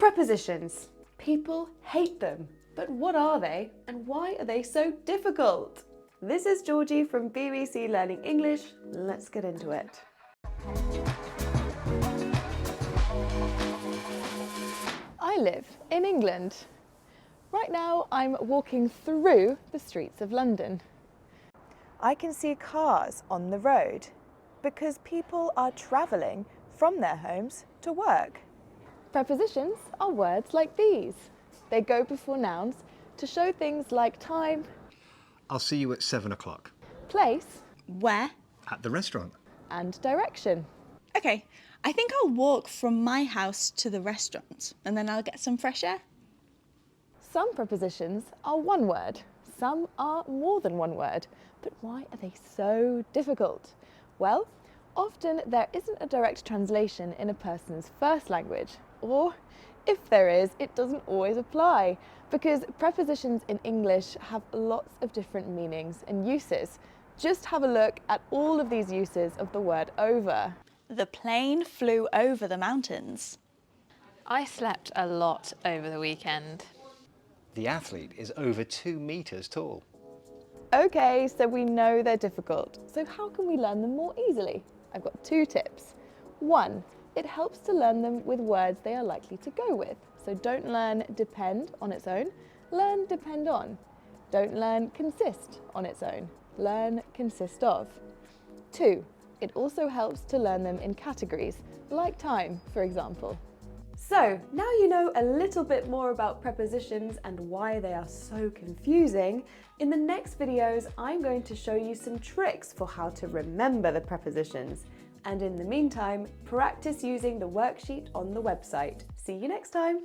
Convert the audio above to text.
Prepositions. People hate them. But what are they and why are they so difficult? This is Georgie from BBC Learning English. Let's get into it. I live in England. Right now I'm walking through the streets of London. I can see cars on the road because people are travelling from their homes to work. Prepositions are words like these. They go before nouns to show things like time, I'll see you at 7 o'clock. place, Where? At the restaurant. and direction. Okay, I think I'll walk from my house to the restaurant and then I'll get some fresh air. Some prepositions are one word, some are more than one word. But why are they so difficult? Well, often there isn't a direct translation in a person's first language, or if there is, it doesn't always apply, because prepositions in English have lots of different meanings and uses. Just have a look at all of these uses of the word over. The plane flew over the mountains. I slept a lot over the weekend. The athlete is over 2 metres tall. Okay, so we know they're difficult. So how can we learn them more easily? I've got 2 tips. 1, it helps to learn them with words they are likely to go with. So don't learn depend on its own, learn depend on. Don't learn consist on its own, learn consist of. 2, it also helps to learn them in categories, like time, for example. So now you know a little bit more about prepositions and why they are so confusing. In the next videos, I'm going to show you some tricks for how to remember the prepositions. And in the meantime, practice using the worksheet on the website. See you next time.